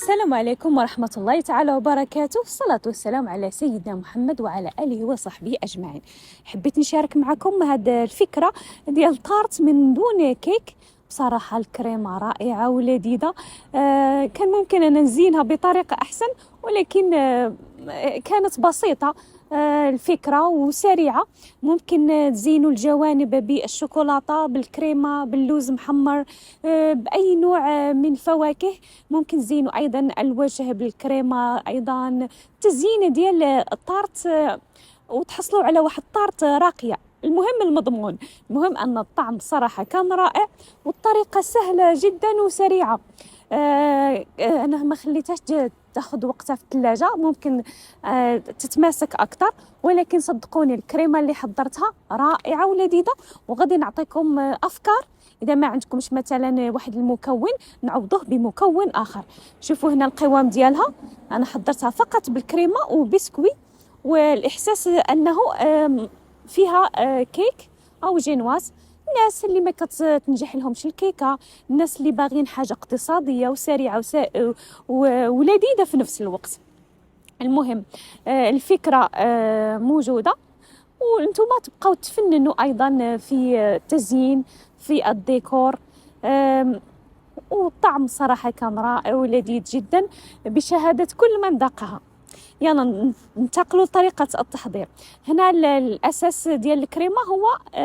السلام عليكم ورحمة الله تعالى وبركاته. الصلاة والسلام على سيدنا محمد وعلى آله وصحبه أجمعين. حبيت نشارك معكم هذه الفكرة ديال طارت من دون كيك. بصراحة الكريمة رائعة ولذيذة. كان ممكن أن نزينها بطريقة أحسن، ولكن كانت بسيطة الفكرة وسريعة. ممكن تزينوا الجوانب بالشوكولاتة، بالكريمة، باللوز محمر، بأي نوع من فواكه. ممكن تزينوا أيضا الوجه بالكريمة، أيضا تزيين ديال الطارت وتحصلوا على واحد طارت راقية. المهم المضمون، المهم أن الطعم صراحة كان رائع والطريقة سهلة جدا وسريعة. أنا ما خليتهاش تاخذ وقتها في الثلاجة، ممكن تتماسك أكثر، ولكن صدقوني الكريمة اللي حضرتها رائعة ولذيذة. وغادي نعطيكم أفكار إذا ما عندكمش مثلا واحد المكون نعوضوه بمكون آخر. شوفوا هنا القوام ديالها، أنا حضرتها فقط بالكريمة وبسكوي، والإحساس أنه فيها كيك أو جينواز. الناس اللي ما كتنجح لهمش الكيكه، الناس اللي باغيين حاجه اقتصاديه وسريعه ولذيذه في نفس الوقت. المهم الفكره موجوده، وانتم تبقاو تفننوا ايضا في التزيين في الديكور. والطعم صراحه كان رائع ولذيذ جدا بشهاده كل من ذاقها. يلا ننتقلوا لطريقة التحضير. هنا الأساس ديال الكريمة هو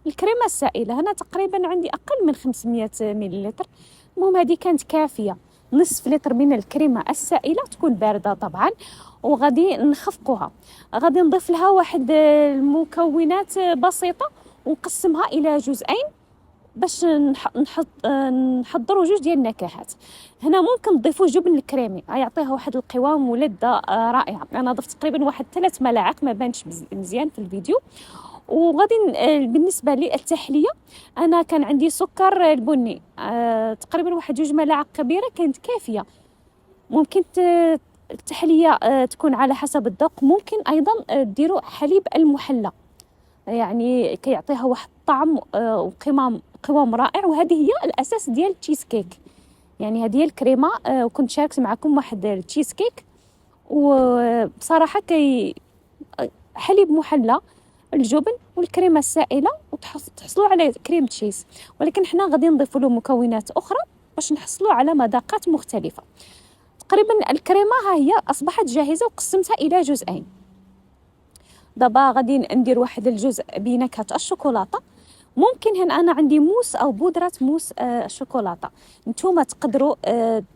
الكريمة السائلة. هنا تقريبا عندي أقل من 500 مليلتر. المهم هذه كانت كافية. نصف لتر من الكريمة السائلة، تكون باردة طبعا، وغادي نخفقها. غادي نضيف لها واحد المكونات بسيطة ونقسمها إلى جزئين باش نحضروا جوج ديال النكهات. هنا ممكن تضيفوا جبن الكريمي، يعطيها واحد القوام ولذة رائعه. انا ضفت تقريبا واحد 3 ملاعق، ما بانش مزيان في الفيديو. وغادي بالنسبه للتحليه، انا كان عندي سكر البني تقريبا واحد 2 ملاعق كبيره كانت كافيه. ممكن التحليه تكون على حسب الذوق. ممكن ايضا ديروا حليب المحلى، يعني كيعطيها واحد الطعم وقوام رائع. وهذه هي الاساس ديال التشيز كيك، يعني هذه هي الكريمه. وكنت شاركت معكم واحد التشيز كيك، وبصراحه حليب محلى، الجبن والكريمه السائله، وتحصلوا على كريم تشيز. ولكن حنا غادي نضيف له مكونات اخرى باش نحصلوا على مذاقات مختلفه. تقريبا الكريمه ها هي اصبحت جاهزه وقسمتها الى جزئين. دابا غادي ندير واحد الجزء بنكهه الشوكولاته. ممكن هنا انا عندي موس او بودره موس شوكولاته. نتوما تقدروا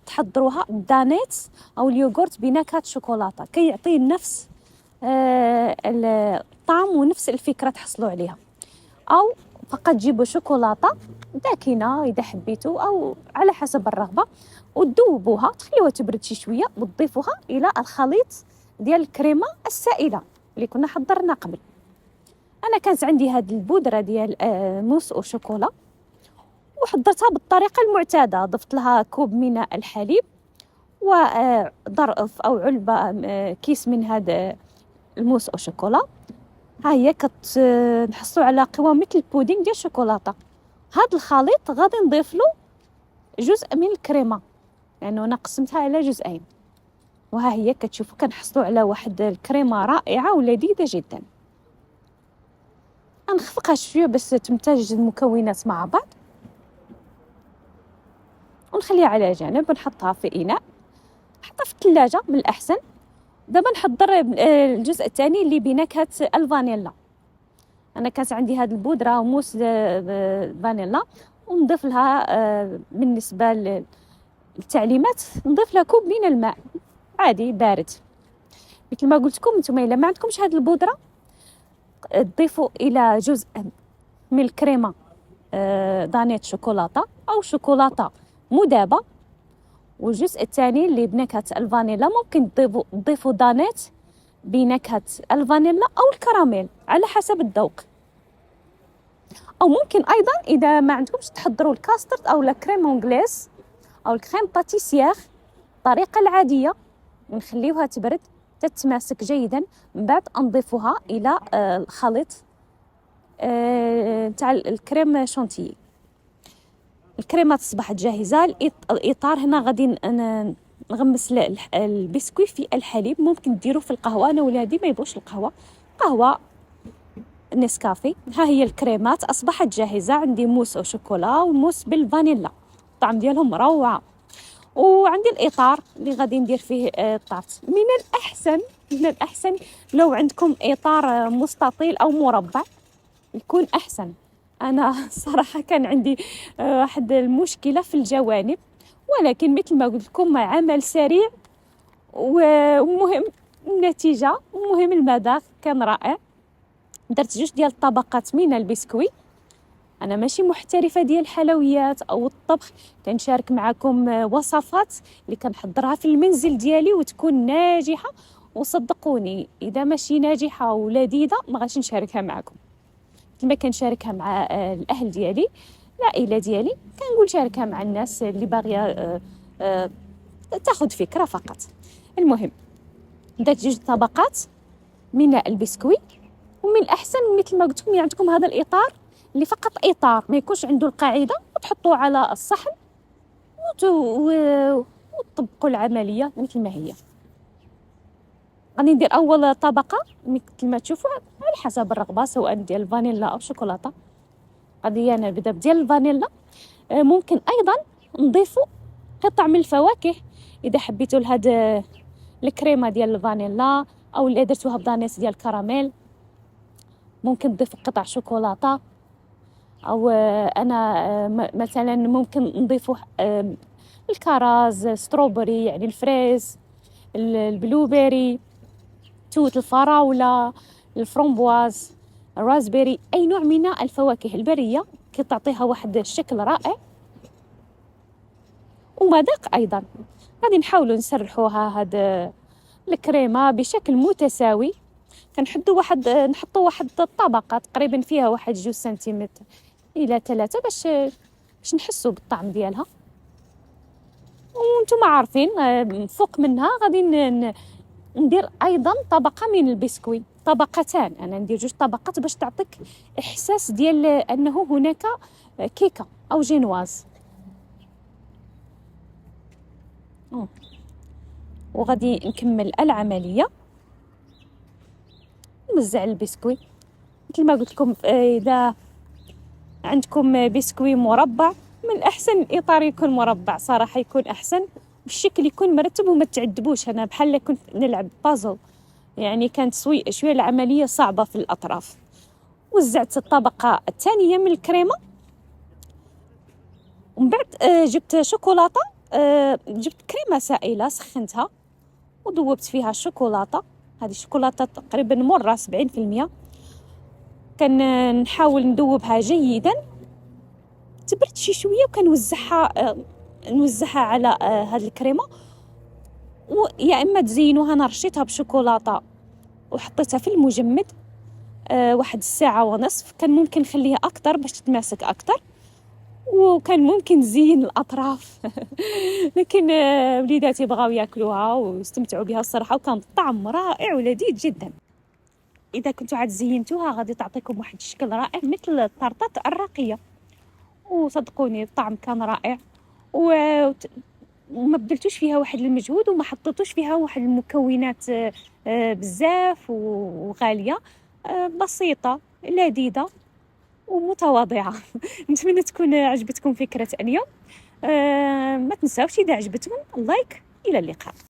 تحضروها دانيت او اليوغورت بنكهه شوكولاته، كيعطي نفس الطعم ونفس الفكره تحصلوا عليها. او فقط تجيبوا شوكولاته داكنه اذا حبيتوا، او على حسب الرغبه، وتذوبوها، تخليوها تبرد شي شويه، وتضيفوها الى الخليط ديال الكريمه السائله اللي كنا حضرنا قبل. انا كانت عندي هذه البودره ديال موس وشوكولا، وحضرتها بالطريقه المعتاده. ضفت لها كوب من الحليب وظرف او علبه كيس من هذا الموس وشوكولا. ها هي نحصلوا على قوام مثل البودينغ ديال الشوكولاته. هذا الخليط غادي نضيف له جزء من الكريمه، لانه يعني انا قسمتها على جزئين. وها هي كتشوفوا كنحصلوا على واحد الكريمه رائعه ولذيذه جدا. نخفقها شويه بس تمتزج المكونات مع بعض، ونخليها على جانب، ونحطها في اناء، نحطها في الثلاجه من الاحسن. دابا نحضر الجزء الثاني اللي بنكهه الفانيلا. انا كانت عندي هذه البودره وموس فانيلا، ونضيف لها بالنسبه للتعليمات نضيف لها كوب من الماء عادي بارد. مثل ما قلت لكم، نتوما الا ما عندكمش هذه البودره تضيفوا الى جزء من الكريمه دانيت شوكولاته او شوكولاته مذابه، والجزء الثاني اللي بنكهه الفانيلا ممكن تضيفوا دانيت بنكهه الفانيلا او الكراميل على حسب الذوق. او ممكن ايضا اذا ما عندكمش تحضروا الكاسترد او الكريم انجليز او الكريم باتيسيير الطريقه العاديه، نخليوها تبرد تتماسك جيدا، من بعد نضيفوها الى الخليط تاع الكريم شانتيي. الكريمه تصبحت جاهزه. الاطار هنا غادي نغمس البسكوي في الحليب. ممكن ديروه في القهوه، انا ولادي ما يبغوش القهوه، قهوه نسكافيه. ها هي الكريمات اصبحت جاهزه. عندي موس او شوكولا وموس بالفانيلا، الطعم ديالهم روعه. وعندي الاطار اللي غادي ندير فيه الطارت. من الاحسن لو عندكم اطار مستطيل او مربع يكون احسن. انا صراحه كان عندي واحد المشكله في الجوانب، ولكن مثل ما قلت لكم عمل سريع ومهم النتيجه ومهم المذاق، كان رائع. درت 2 ديال الطبقات من البسكوي. انا ماشي محترفه ديال الحلويات او الطبخ، كنشارك معكم وصفات اللي كنحضرها في المنزل ديالي وتكون ناجحه، وصدقوني اذا ماشي ناجحه ولذيذه ما غاديش نشاركها معكم. كما كنشاركها مع الاهل ديالي، العائله ديالي، كنقول شاركها مع الناس اللي باغيه تاخذ فكره فقط. المهم درت 2 طبقات من البسكوي. ومن الاحسن مثل ما قلت لكم عندكم هذا الاطار اللي فقط اطار، ما يكونش عنده القاعده، وتحطوه على الصحن وتطبقوا العمليه مثل ما هي. غادي ندير اول طبقه مثل ما تشوفوا على حسب الرغبه، سواء ديال الفانيلا او شوكولاته. غادي انا نبدا ديال الفانيلا. ممكن ايضا نضيفوا قطع من الفواكه اذا حبيتوا لهاد الكريمه ديال الفانيلا، او اللي درتوها بدانيس ديال الكراميل. ممكن نضيف قطع شوكولاته، او انا مثلا ممكن نضيفوا الكراز، ستروبري يعني الفريز، البلوبيري، توت، الفراوله، الفرامبواز، الرازبيري، اي نوع من الفواكه البريه كتعطيها واحد الشكل رائع ومذاق ايضا. غادي نحاولوا نسرحوها هاد الكريمه بشكل متساوي. كنحطوا واحد الطبقه تقريبا فيها واحد 2 سنتيمتر الى 3 باش نحسوا بالطعم ديالها. وانتم عارفين فوق منها غادي ندير ايضا طبقه من البسكوي، طبقتان. انا ندير 2 طبقات باش تعطيك احساس ديال انه هناك كيكه او جينواز. وغادي نكمل العمليه. نوزع البسكوي مثل ما قلت لكم. اذا عندكم بسكوي مربع، من الاحسن الاطار يكون مربع صراحه، يكون احسن، الشكل يكون مرتب وما تعذبوش. انا بحال كنت نلعب بازل، يعني كانت شويه العمليه صعبه في الاطراف. وزعت الطبقه الثانيه من الكريمه، ومن بعد جبت شوكولاته. جبت كريمه سائله سخنتها وذوبت فيها الشوكولاته. هذه الشوكولاته تقريبا مره 70%. نحاول نذوبها جيدا. تبرد شي شويه نوزعها على هذه الكريمه. ويا اما تزينوها، انا رشيتها بشوكولاته وحطيتها في المجمد 1 ساعة ونصف. كان ممكن نخليها اكثر باش تتماسك اكثر، وكان ممكن نزين الاطراف لكن وليداتي بغاو ياكلوها واستمتعوا بها الصراحه، وكان الطعم رائع ولذيذ جدا. اذا كنتوا عاد زينتوها غادي تعطيكم واحد الشكل رائع مثل الطرطات الراقيه. وصدقوني الطعم كان رائع، وما بدلتوش فيها واحد المجهود، وما حطيتوش فيها واحد المكونات بزاف وغاليه. بسيطه لذيذه ومتواضعه. نتمنى تكون عجبتكم فكره اليوم. ما تنساوش اذا عجبتكم اللايك. الى اللقاء.